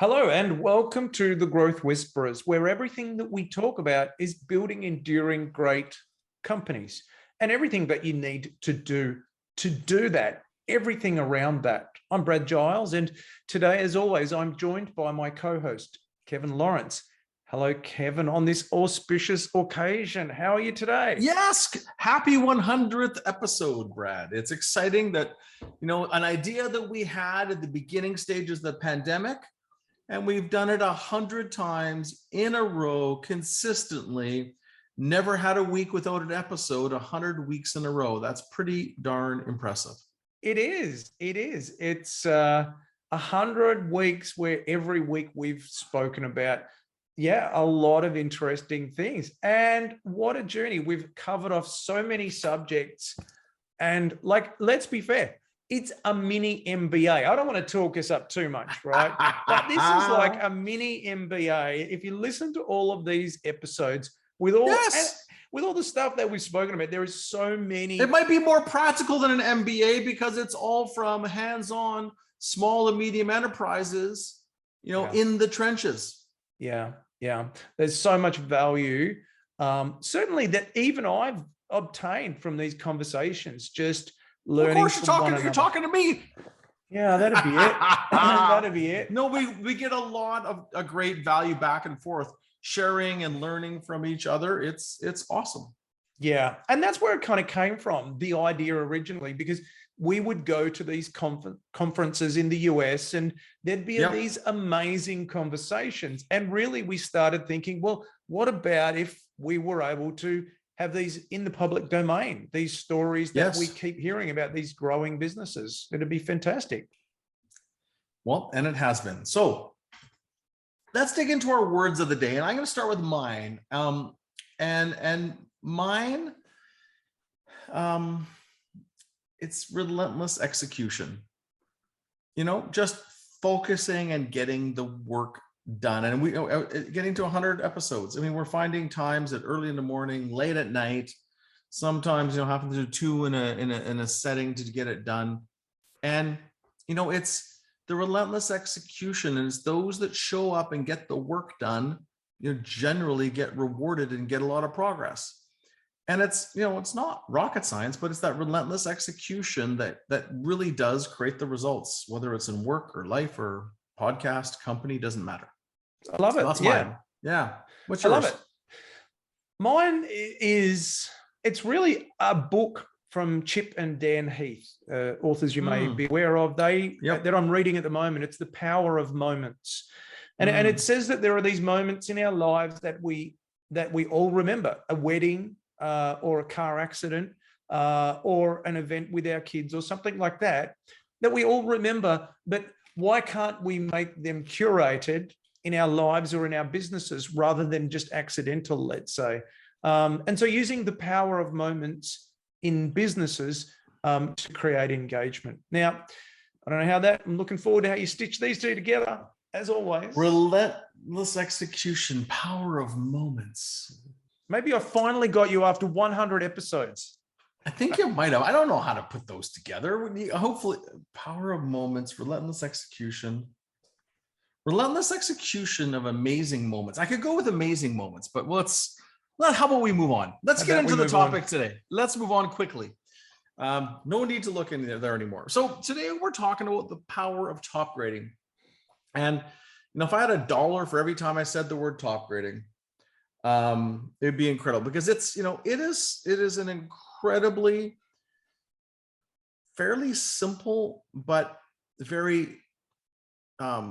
Hello and welcome to the Growth Whisperers, where everything that we talk about is building enduring great companies and everything that you need to do that, everything around that. I'm Brad Giles, and today, as always, I'm joined by my co-host, Kevin Lawrence. Hello, Kevin, on this auspicious occasion. How are you today? Yes, happy 100th episode, Brad. It's exciting that, an idea that we had at the beginning stages of the pandemic, and we've done it 100 times in a row consistently, never had a week without an episode, 100 weeks in a row. That's pretty darn impressive. It is. It's 100 weeks where every week we've spoken about, a lot of interesting things. And what a journey. We've covered off so many subjects. And let's be fair, it's a mini MBA. I don't want to talk us up too much, right? But this is like a mini MBA. If you listen to all of these episodes with all the stuff that we've spoken about, there is so many. It might be more practical than an MBA because it's all from hands-on small and medium enterprises, in the trenches. Yeah. There's so much value, certainly that even I've obtained from these conversations, just learning. Of course, you're talking to me. Yeah, that'd be it. That'd be it. No, we get a lot of a great value back and forth, sharing and learning from each other. It's awesome. Yeah, and that's where it kind of came from, the idea originally, because we would go to these conferences in the US and there'd be these amazing conversations. And really we started thinking, well, what about if we were able to have these in the public domain, these stories that we keep hearing about, these growing businesses? It'd be fantastic. Well, and it has been. So let's dig into our words of the day. And I'm going to start with mine. And mine, it's relentless execution, just focusing and getting the work done. And we getting to 100 episodes. I mean, we're finding times that early in the morning, late at night, sometimes, having to do two in a setting to get it done. And, it's the relentless execution. And it's those that show up and get the work done, generally get rewarded and get a lot of progress. And it's, it's not rocket science, but it's that relentless execution that really does create the results, whether it's in work or life or podcast, company, doesn't matter. I love it. That's mine. Yeah. What's yours? I love it. Mine it's really a book from Chip and Dan Heath, authors you may be aware of. That I'm reading at the moment. It's The Power of Moments. And it says that there are these moments in our lives that we all remember: a wedding, or a car accident, or an event with our kids or something like that we all remember. But why can't we make them curated in our lives or in our businesses rather than just accidental, let's say? And so using the power of moments in businesses to create engagement. Now, I don't know I'm looking forward to how you stitch these two together, as always. Relentless execution, power of moments. Maybe I finally got you after 100 episodes. I think you might have. I don't know how to put those together. Hopefully, power of moments, relentless execution of amazing moments. I could go with amazing moments, but how about we move on? Let's get into the topic today. Let's move on quickly. No need to look in there anymore. So today we're talking about the power of top grading. And if I had $1 for every time I said the word top grading, it'd be incredible, because it is an incredibly fairly simple, but very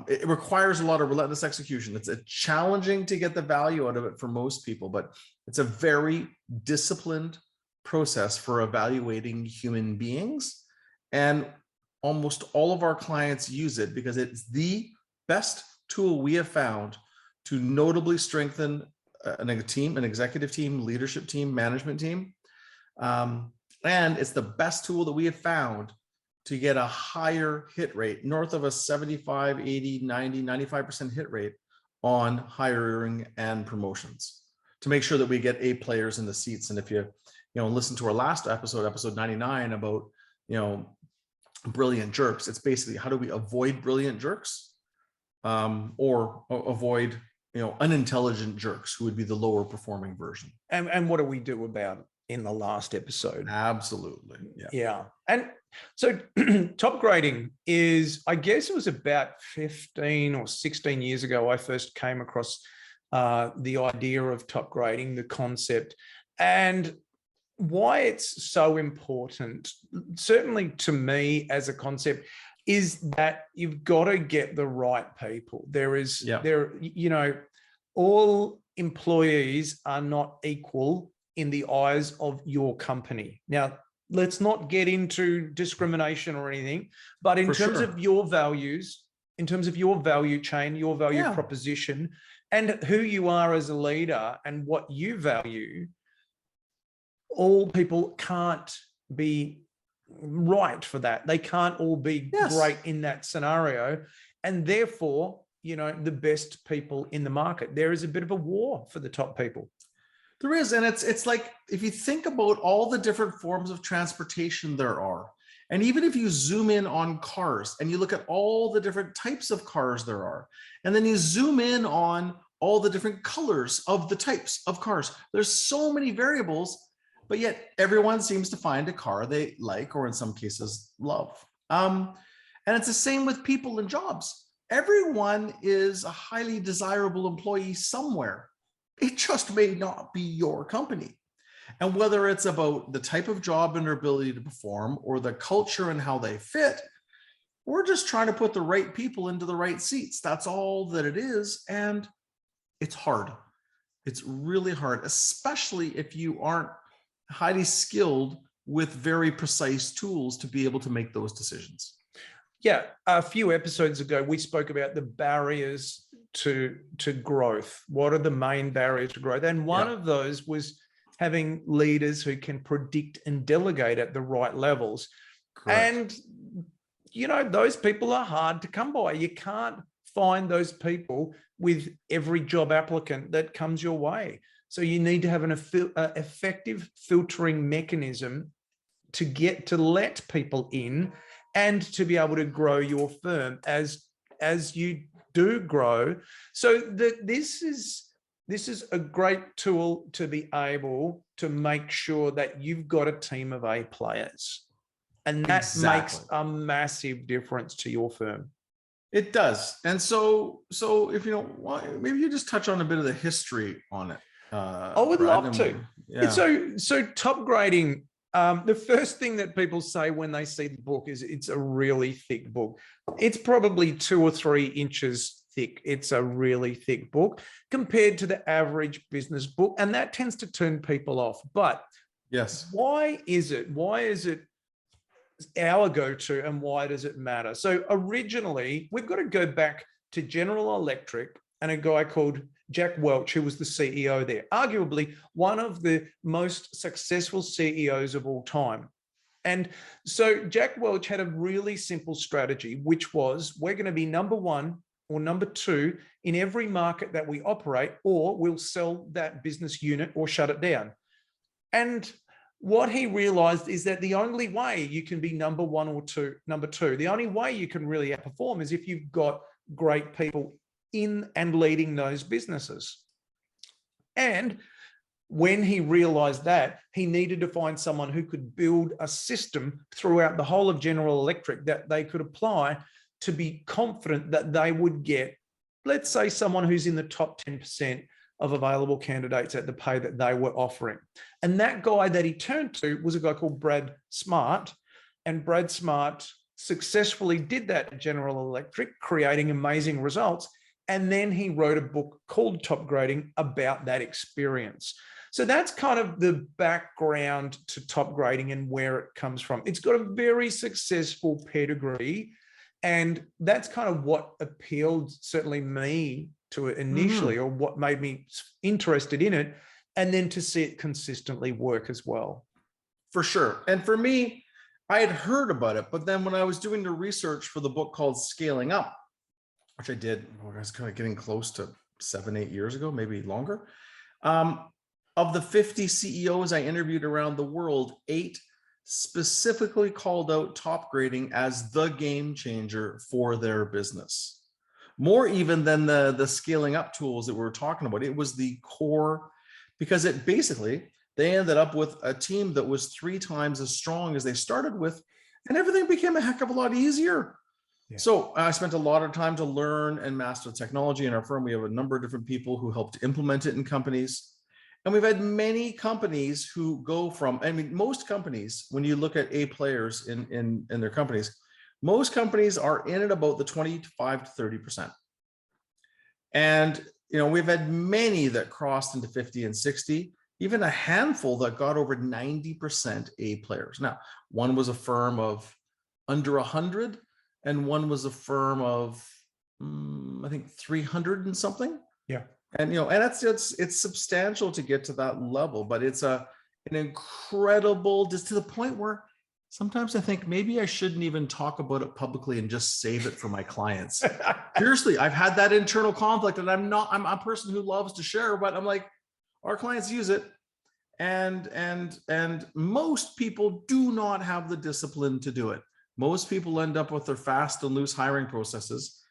it requires a lot of relentless execution. It's challenging to get the value out of it for most people, but it's a very disciplined process for evaluating human beings. And almost all of our clients use it because it's the best tool we have found to notably strengthen an executive team, leadership team, management team. And it's the best tool that we have found to get a higher hit rate, north of a 75, 80, 90, 95% hit rate on hiring and promotions, to make sure that we get A players in the seats. And if you listen to our last episode 99, about, brilliant jerks, it's basically, how do we avoid brilliant jerks? or avoid, unintelligent jerks who would be the lower performing version. And what do we do about it in the last episode? Absolutely. Yeah. And so top grading is, I guess it was about 15 or 16 years ago, I first came across the idea of top grading, the concept, and why it's so important, certainly to me as a concept, is that you've got to get the right people. All employees are not equal in the eyes of your company. Now, let's not get into discrimination or anything, but in terms of your values, in terms of your value chain, your value proposition, and who you are as a leader and what you value, all people can't be right for that. They can't all be great in that scenario. And therefore, the best people in the market, there is a bit of a war for the top people. There is. And it's like, if you think about all the different forms of transportation there are, and even if you zoom in on cars and you look at all the different types of cars there are, and then you zoom in on all the different colors of the types of cars, there's so many variables, but yet everyone seems to find a car they like, or in some cases love. And it's the same with people and jobs. Everyone is a highly desirable employee somewhere. It just may not be your company. And whether it's about the type of job and their ability to perform, or the culture and how they fit, we're just trying to put the right people into the right seats. That's all that it is. And it's hard. It's really hard, especially if you aren't highly skilled with very precise tools to be able to make those decisions. Yeah, a few episodes ago, we spoke about the barriers to growth. What are the main barriers to growth? And one of those was having leaders who can predict and delegate at the right levels. Correct. And, those people are hard to come by. You can't find those people with every job applicant that comes your way. So you need to have an effective filtering mechanism to let people in and to be able to grow your firm as you do grow. So this is a great tool to be able to make sure that you've got a team of A players. And that makes a massive difference to your firm. It does. And so if maybe you just touch on a bit of the history on it. I would love to. Yeah. So top grading, the first thing that people say when they see the book is it's a really thick book. It's probably 2 or 3 inches thick. It's a really thick book compared to the average business book. And that tends to turn people off. But why is it our go-to, and why does it matter? So originally, we've got to go back to General Electric and a guy called Jack Welch, who was the CEO there, arguably one of the most successful CEOs of all time. And so Jack Welch had a really simple strategy, which was, we're going to be number 1 or number 2 in every market that we operate, or we'll sell that business unit or shut it down. And what he realized is that the only way you can be number 1 or number 2, the only way you can really outperform is if you've got great people in and leading those businesses. And when he realized that, he needed to find someone who could build a system throughout the whole of General Electric that they could apply to be confident that they would get, let's say, someone who's in the top 10% of available candidates at the pay that they were offering. And that guy that he turned to was a guy called Brad Smart. And Brad Smart successfully did that at General Electric, creating amazing results. And then he wrote a book called Topgrading about that experience. So that's kind of the background to Topgrading and where it comes from. It's got a very successful pedigree. And that's kind of what appealed, certainly me, to it initially, or what made me interested in it, and then to see it consistently work as well. For sure. And for me, I had heard about it, but then when I was doing the research for the book called Scaling Up, which I did, I was kind of getting close to 7-8 years ago, maybe longer. Of the 50 CEOs I interviewed around the world, 8 specifically called out Topgrading as the game changer for their business. more even than the scaling up tools that we were talking about. It was the core, because it basically, they ended up with a team that was 3 times as strong as they started with, and everything became a heck of a lot easier. Yeah. So I spent a lot of time to learn and master the technology in our firm. We have a number of different people who helped implement it in companies. And we've had many companies who go from, I mean, most companies, when you look at A players in their companies, most companies are in at about the 25 to 30%. And, we've had many that crossed into 50 and 60, even a handful that got over 90% A players. Now, one was a firm of under 100, and one was a firm of, I think 300 and something. Yeah. And, and it's substantial to get to that level, but it's an incredible, just to the point where sometimes I think maybe I shouldn't even talk about it publicly and just save it for my clients. Seriously, I've had that internal conflict, and I'm a person who loves to share, but I'm like, our clients use it. And most people do not have the discipline to do it. Most people end up with their fast and loose hiring processes,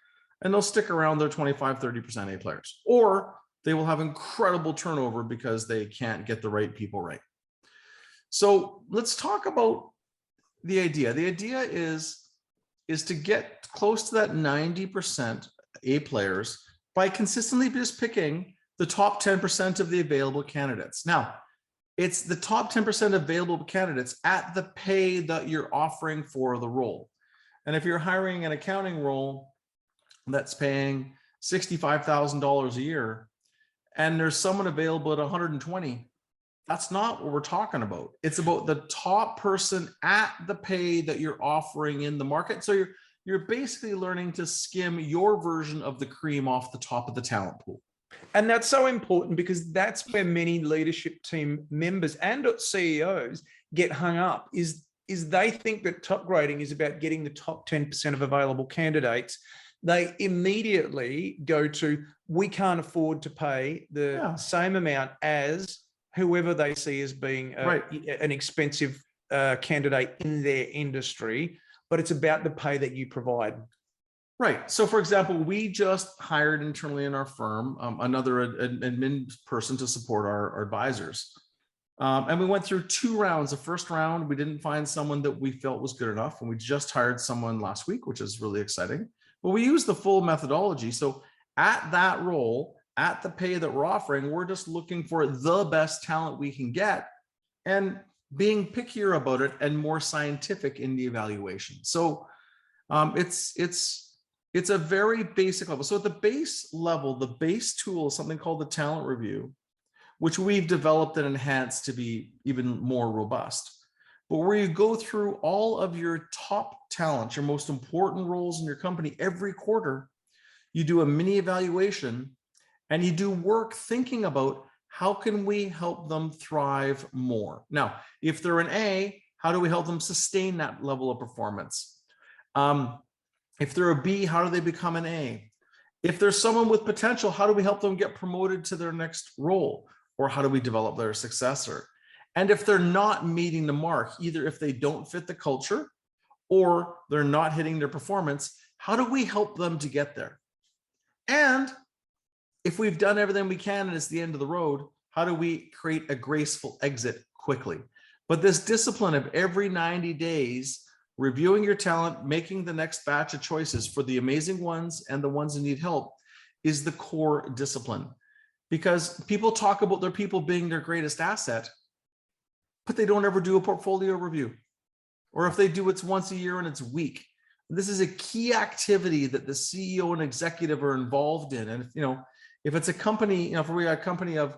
and they'll stick around their 25, 30% A players, or they will have incredible turnover because they can't get the right people right. So let's talk about the idea. The idea is to get close to that 90% A players by consistently just picking the top 10% of the available candidates. Now, it's the top 10% available candidates at the pay that you're offering for the role. And if you're hiring an accounting role that's paying $65,000 a year, and there's someone available at 120, that's not what we're talking about. It's about the top person at the pay that you're offering in the market. So you're basically learning to skim your version of the cream off the top of the talent pool. And that's so important, because that's where many leadership team members and CEOs get hung up, is they think that top grading is about getting the top 10% of available candidates. They immediately go to, we can't afford to pay the same amount as whoever they see as being an expensive candidate in their industry, but it's about the pay that you provide. Right. So, for example, we just hired internally in our firm another admin person to support our advisors. And we went through 2 rounds. The first round, we didn't find someone that we felt was good enough. And we just hired someone last week, which is really exciting. But we used the full methodology. So at that role, at the pay that we're offering, we're just looking for the best talent we can get and being pickier about it and more scientific in the evaluation. So it's a very basic level. So at the base level, the base tool is something called the talent review, which we've developed and enhanced to be even more robust. But where you go through all of your top talent, your most important roles in your company every quarter, you do a mini evaluation and you do work thinking about how can we help them thrive more. Now, if they're an A, how do we help them sustain that level of performance? If they're a B, how do they become an A? If there's someone with potential, how do we help them get promoted to their next role? Or how do we develop their successor? And if they're not meeting the mark, either if they don't fit the culture or they're not hitting their performance, how do we help them to get there? And if we've done everything we can and it's the end of the road, how do we create a graceful exit quickly? But this discipline of every 90 days, reviewing your talent, making the next batch of choices for the amazing ones and the ones that need help is the core discipline. Because people talk about their people being their greatest asset, but they don't ever do a portfolio review. Or if they do, it's once a year and it's weak. This is a key activity that the CEO and executive are involved in. And if it's a company, if we are a company of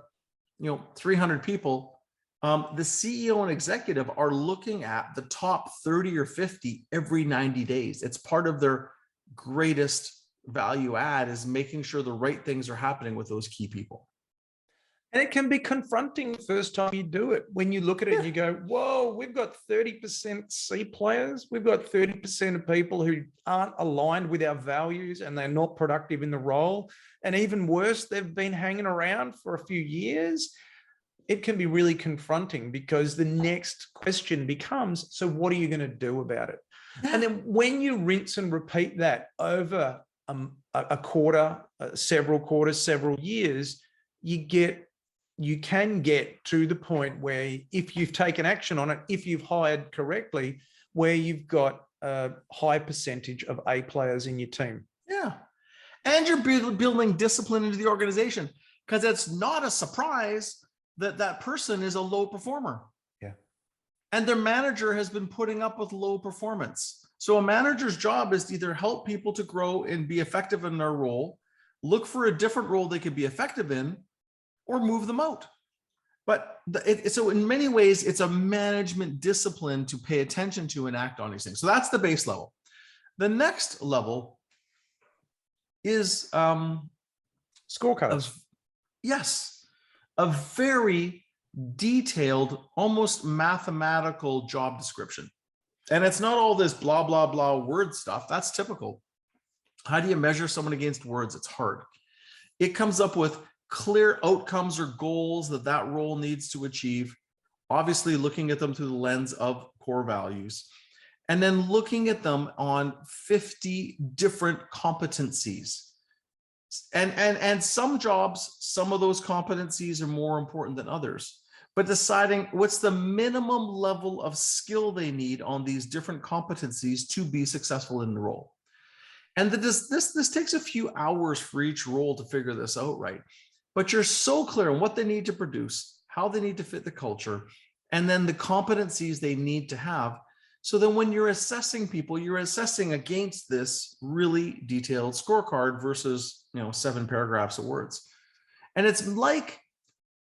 300 people, the CEO and executive are looking at the top 30 or 50 every 90 days. It's part of their greatest value add, is making sure the right things are happening with those key people. And it can be confronting the first time you do it. When you look at it and you go, whoa, we've got 30% C players. We've got 30% of people who aren't aligned with our values and they're not productive in the role. And even worse, they've been hanging around for a few years. It can be really confronting, because the next question becomes, so what are you going to do about it? Yeah. And then when you rinse and repeat that over a quarter, several quarters, several years, you can get to the point where, if you've taken action on it, if you've hired correctly, where you've got a high percentage of A players in your team. Yeah. And you're building discipline into the organization, because it's not a surprise that that person is a low performer. Yeah. And their manager has been putting up with low performance. So a manager's job is to either help people to grow and be effective in their role, look for a different role they could be effective in, or move them out. But so in many ways, it's a management discipline to pay attention to and act on these things. So that's the base level. The next level is scorecards. Yes, a very detailed, almost mathematical job description. And it's not all this blah, blah, blah word stuff. That's typical. How do you measure someone against words? It's hard. It comes up with clear outcomes or goals that role needs to achieve, obviously looking at them through the lens of core values, and then looking at them on 50 different competencies. And some jobs, some of those competencies are more important than others, but deciding what's the minimum level of skill they need on these different competencies to be successful in the role. And this takes a few hours for each role to figure this out, right? But you're so clear on what they need to produce, how they need to fit the culture, and then the competencies they need to have. So then when you're assessing people, you're assessing against this really detailed scorecard versus, 7 paragraphs of words. And it's like,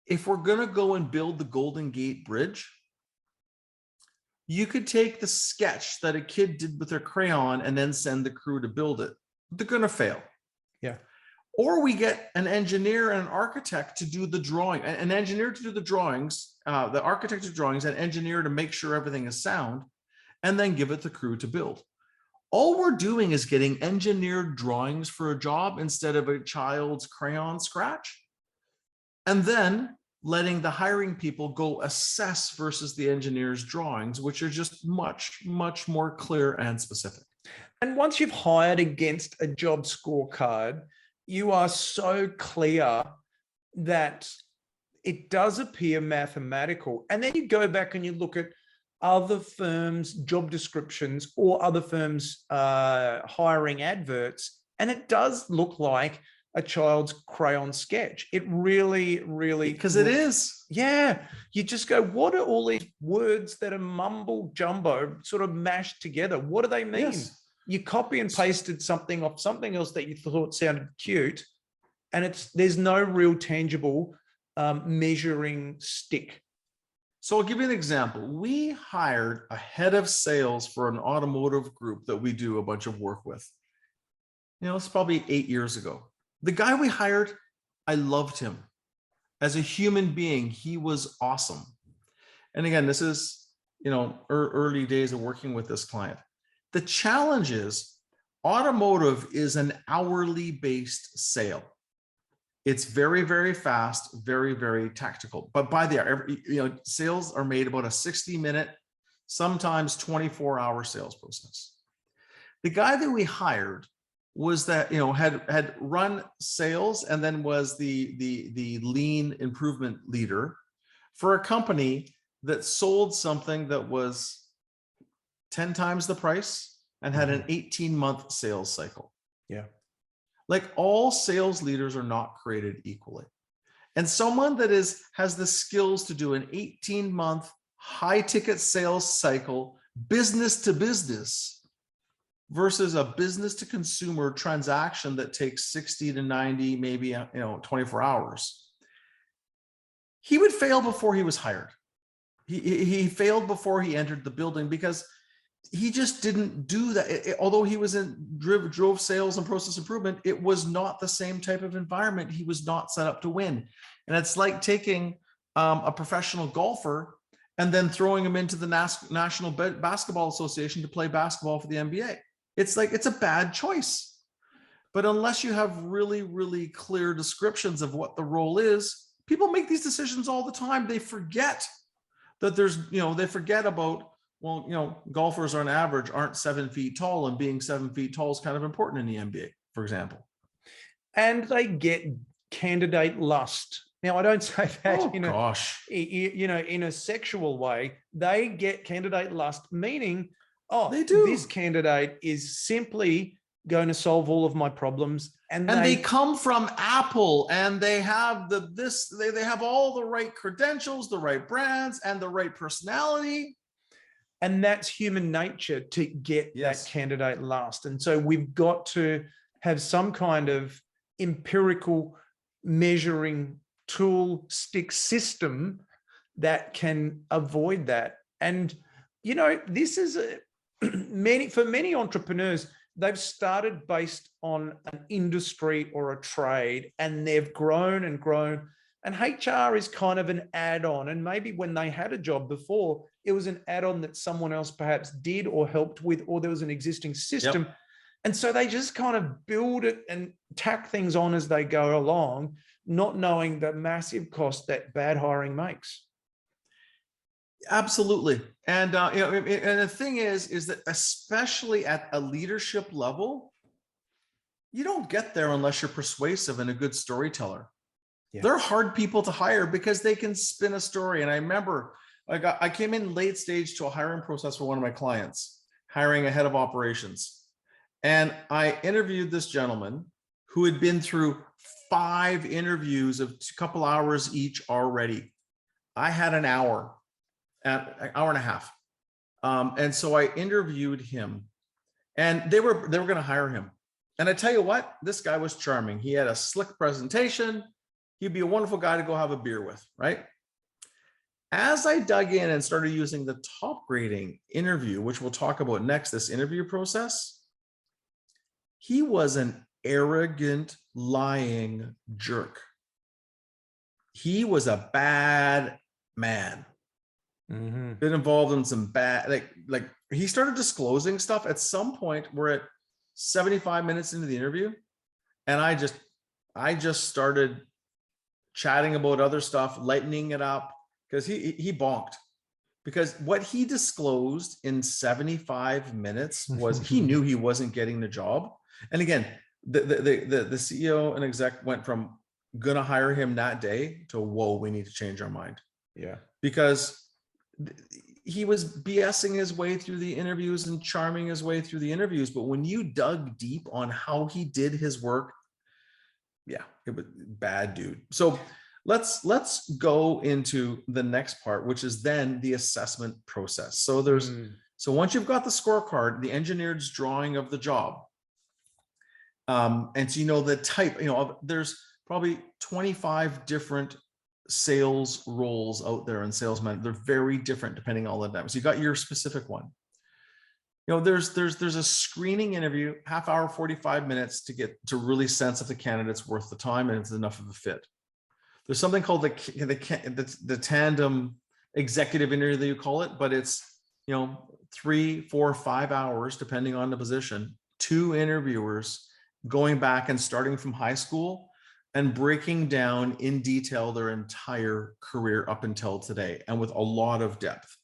if we're going to go and build the Golden Gate Bridge, you could take the sketch that a kid did with their crayon and then send the crew to build it. They're going to fail. Yeah. Or we get an engineer and an architect to do the drawing, an engineer to do the drawings, the architect to do drawings, an engineer to make sure everything is sound, and then give it to the crew to build. All we're doing is getting engineered drawings for a job instead of a child's crayon scratch, and then letting the hiring people go assess versus the engineer's drawings, which are just much, much more clear and specific. And once you've hired against a job scorecard, you are so clear that it does appear mathematical. And then you go back and you look at other firms' job descriptions or other firms' hiring adverts, and it does look like a child's crayon sketch. It really, really... Because it is. Yeah. You just go, what are all these words that are mumble jumbo sort of mashed together? What do they mean? Yes. You copy and pasted something off something else that you thought sounded cute, and there's no real tangible measuring stick. So I'll give you an example. We hired a head of sales for an automotive group that we do a bunch of work with. It's probably 8 years ago. The guy we hired, I loved him. As a human being, he was awesome. And again, this is, early days of working with this client. The challenge is automotive is an hourly based sale. It's very, very fast, very, very tactical. But by the hour, sales are made about a 60-minute, sometimes 24-hour sales process. The guy that we hired was that, had run sales and then was the lean improvement leader for a company that sold something that was 10 times the price and had an 18-month sales cycle. Yeah. Like, all sales leaders are not created equally. And someone that has the skills to do an 18-month high ticket sales cycle, business to business, versus a business to consumer transaction that takes 60 to 90, maybe 24 hours. He would fail before he was hired. He failed before he entered the building because he just didn't do that. Although he was drove sales and process improvement, it was not the same type of environment. He was not set up to win. And it's like taking a professional golfer and then throwing him into the National Basketball Association to play basketball for the NBA. It's a bad choice. But unless you have really, really clear descriptions of what the role is, people make these decisions all the time. They forget that they forget about, golfers on average aren't 7 feet tall, and being 7 feet tall is kind of important in the NBA, for example. and they get candidate lust. Now, I don't say that in a sexual way. They get candidate lust, meaning, this candidate is simply going to solve all of my problems. And they come from Apple, and they have they have all the right credentials, the right brands, and the right personality. And that's human nature, to get that candidate lust. And so we've got to have some kind of empirical measuring tool stick system that can avoid that. And, this is for many entrepreneurs, they've started based on an industry or a trade, and they've grown and grown. And HR is kind of an add-on. And maybe when they had a job before, it was an add-on that someone else perhaps did or helped with, or there was an existing system. Yep. And so they just kind of build it and tack things on as they go along, not knowing the massive cost that bad hiring makes. Absolutely. And, and the thing is that especially at a leadership level, you don't get there unless you're persuasive and a good storyteller. Yeah. They're hard people to hire because they can spin a story. And I remember I came in late stage to a hiring process for one of my clients, hiring a head of operations. And I interviewed this gentleman who had been through 5 interviews of a couple hours each already. I had an hour and a half. And so I interviewed him, and they were going to hire him. And I tell you what, this guy was charming. He had a slick presentation. He'd be a wonderful guy to go have a beer with, right? As I dug in and started using the Topgrading interview, which we'll talk about next, this interview process, he was an arrogant, lying jerk. He was a bad man. Mm-hmm. Been involved in some bad, like he started disclosing stuff. At some point, we're at 75 minutes into the interview, and I just started chatting about other stuff, lightening it up, because he bonked. Because what he disclosed in 75 minutes was he knew he wasn't getting the job. And again, the CEO and exec went from gonna hire him that day to, whoa, we need to change our mind. Yeah. Because he was BSing his way through the interviews and charming his way through the interviews. But when you dug deep on how he did his work, yeah, it was bad, dude. So let's go into the next part, which is then the assessment process. So so once you've got the scorecard, the engineer's drawing of the job, and so the type, there's probably 25 different sales roles out there in salesmen. They're very different depending on all of them. So you got your specific one. There's a screening interview, half hour, 45 minutes to get to really sense if the candidate's worth the time and it's enough of a fit. There's something called the Tandem executive interview, you call it, but it's 3, 4, 5 hours depending on the position. 2 interviewers going back and starting from high school and breaking down in detail their entire career up until today, and with a lot of depth.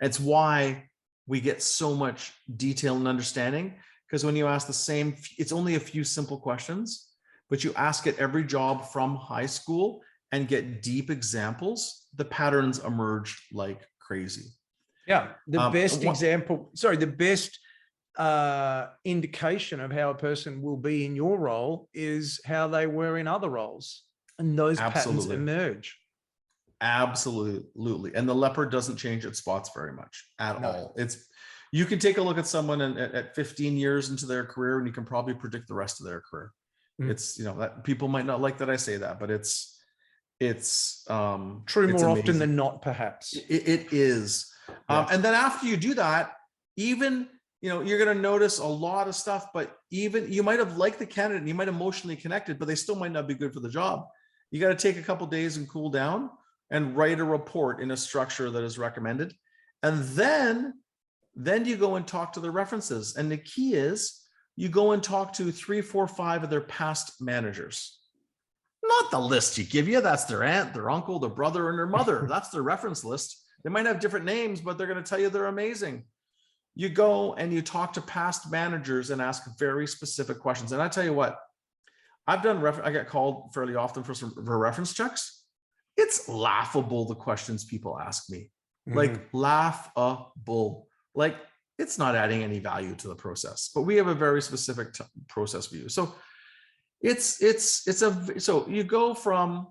It's why we get so much detail and understanding, because when you ask it's only a few simple questions, but you ask at every job from high school and get deep examples, the patterns emerge like crazy. Yeah. The best indication of how a person will be in your role is how they were in other roles, and those patterns emerge. Absolutely. And the leopard doesn't change its spots very much at all. You can take a look at someone at 15 years into their career, and you can probably predict the rest of their career. It's, that people might not like that I say that, but it's true more often than not, perhaps. It is. Yeah. And then after you do that, even, you're going to notice a lot of stuff, but even you might have liked the candidate and you might emotionally connected, but they still might not be good for the job. You got to take a couple of days and cool down and write a report in a structure that is recommended. And then you go and talk to the references. And the key is you go and talk to 3, 4, 5 of their past managers. Not the list you give you. That's their aunt, their uncle, their brother, and their mother. That's their reference list. They might have different names, but they're going to tell you they're amazing. You go and you talk to past managers and ask very specific questions. And I tell you what, I get called fairly often for reference checks. It's laughable, the questions people ask me. Like laughable. Like it's not adding any value to the process, but we have a very specific process view. So so you go from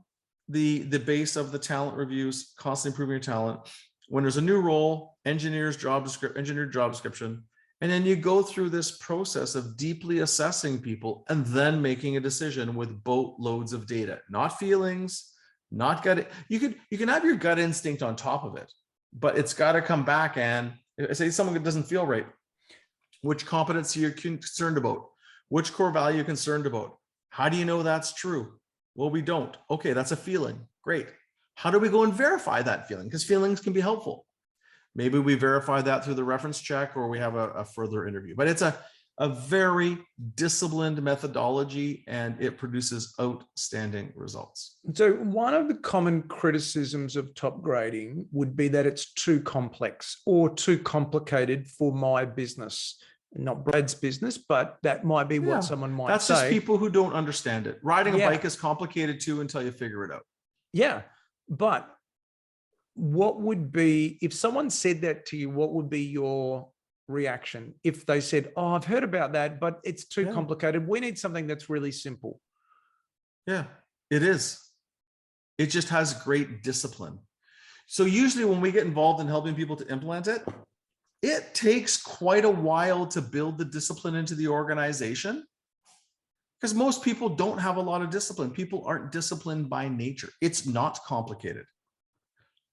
the base of the talent reviews, constantly improving your talent. When there's a new role, engineered job description, and then you go through this process of deeply assessing people and then making a decision with boatloads of data, not feelings, not gut. You can have your gut instinct on top of it, but it's got to come back and say someone doesn't feel right. Which competency you're concerned about? Which core value you're concerned about? How do you know that's true? Well, we don't. Okay, that's a feeling. Great. How do we go and verify that feeling? Because feelings can be helpful. Maybe we verify that through the reference check, or we have a further interview. But it's a very disciplined methodology, and it produces outstanding results. So one of the common criticisms of top grading would be that it's too complex or too complicated for my business. Not Brad's business, but that might be what someone might say. That's just people who don't understand it. Riding a bike is complicated too until you figure it out. Yeah. But what would be, if someone said that to you, what would be your reaction? If they said, oh, I've heard about that, but it's too complicated. We need something that's really simple. Yeah, it is. It just has great discipline. So usually when we get involved in helping people to implement it, it takes quite a while to build the discipline into the organization, because most people don't have a lot of discipline. People aren't disciplined by nature. It's not complicated.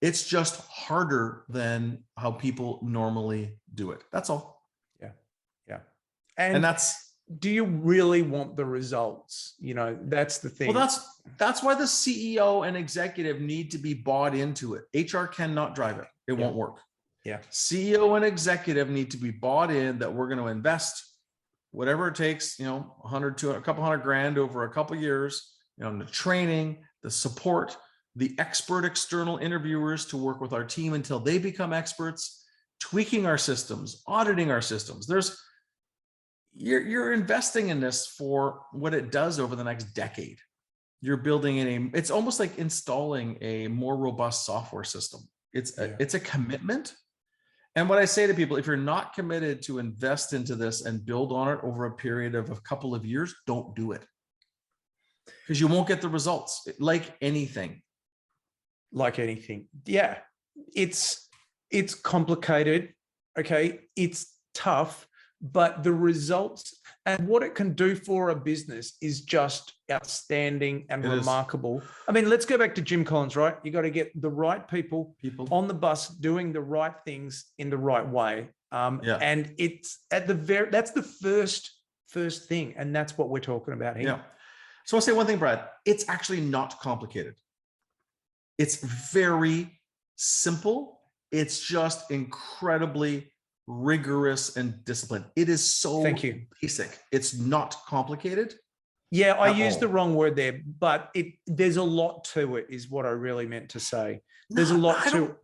It's just harder than how people normally do it. That's all. Yeah. Yeah. And do you really want the results? You know, that's the thing. Well, that's why the CEO and executive need to be bought into it. HR cannot drive it. It won't work. Yeah. CEO and executive need to be bought in that we're going to invest whatever it takes, a couple $100,000 over a couple of years, the training, the support, the expert external interviewers to work with our team until they become experts, tweaking our systems, auditing our systems. You're investing in this for what it does over the next decade. You're building it's almost like installing a more robust software system. It's a commitment. And what I say to people, if you're not committed to invest into this and build on it over a period of a couple of years, don't do it. Because you won't get the results, like anything. Like anything. Yeah. It's complicated. Okay. It's tough, but the results and what it can do for a business is just outstanding and remarkable. I mean, let's go back to Jim Collins, right? You got to get the right people on the bus doing the right things in the right way. And it's that's the first thing. And that's what we're talking about here. Yeah. So I'll say one thing, Brad, it's actually not complicated. It's very simple. It's just incredibly rigorous and disciplined. It is so basic. It's not complicated. Yeah, I used the wrong word there, but there's a lot to it, is what I really meant to say. There's a lot to it.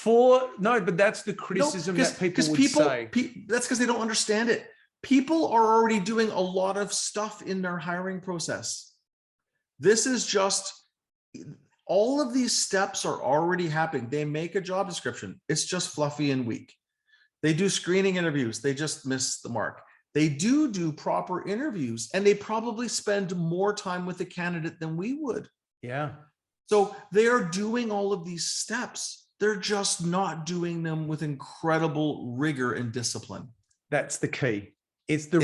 But that's the criticism that people would say. That's because they don't understand it. People are already doing a lot of stuff in their hiring process. This is just, all of these steps are already happening. They make a job description. It's just fluffy and weak. They do screening interviews. They just miss the mark. They do proper interviews, and they probably spend more time with the candidate than we would. Yeah. So they are doing all of these steps. They're just not doing them with incredible rigor and discipline. That's the key. It's the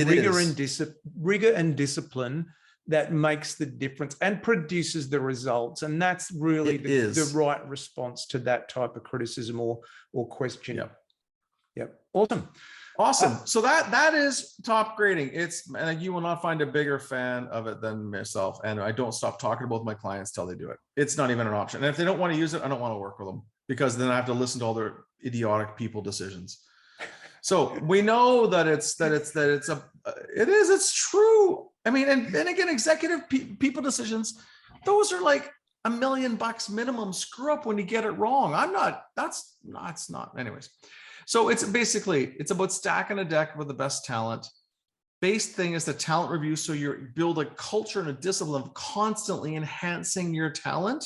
rigor and discipline that makes the difference and produces the results. And that's really the right response to that type of criticism or question. Yep. Awesome. So that is top grading. And you will not find a bigger fan of it than myself. And I don't stop talking about my clients till they do it. It's not even an option. And if they don't want to use it, I don't want to work with them, because then I have to listen to all their idiotic people decisions. So we know that it's true. I mean, and then again, executive people decisions, those are like $1 million minimum. Screw up when you get it wrong. That's not anyways. So it's about stacking a deck with the best talent. based thing is the talent review. So you build a culture and a discipline of constantly enhancing your talent.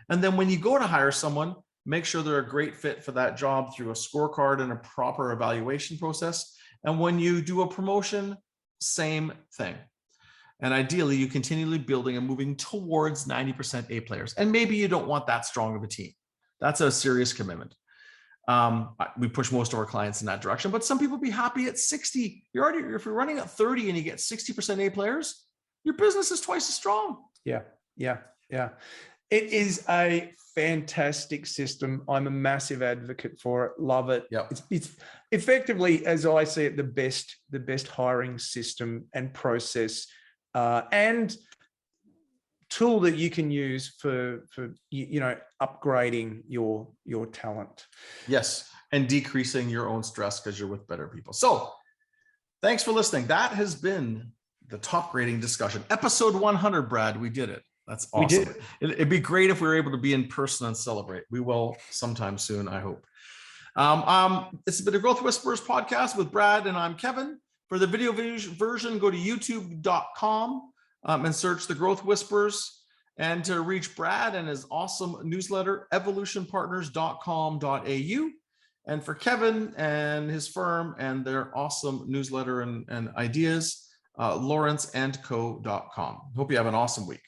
And then when you go to hire someone, make sure they're a great fit for that job through a scorecard and a proper evaluation process. And when you do a promotion, same thing. And ideally, you continually building and moving towards 90% A players. And maybe you don't want that strong of a team. That's a serious commitment. We push most of our clients in that direction, but some people be happy at 60. If you're running at 30 and you get 60% A players, your business is twice as strong. Yeah. It is a fantastic system. I'm a massive advocate for it. Love it. Yep. It's effectively, as I see it, the best hiring system and process and tool that you can use for upgrading your talent. Yes, and decreasing your own stress because you're with better people. So thanks for listening. That has been the top grading discussion, episode 100. Brad, we did it. That's awesome. We did. It'd be great if we were able to be in person and celebrate. We will sometime soon, I hope. This has been the Growth Whisperers podcast with Brad, and I'm Kevin. For the video version, go to youtube.com and search the Growth Whisperers. And to reach Brad and his awesome newsletter, evolutionpartners.com.au. And for Kevin and his firm and their awesome newsletter and ideas, lawrenceandco.com. Hope you have an awesome week.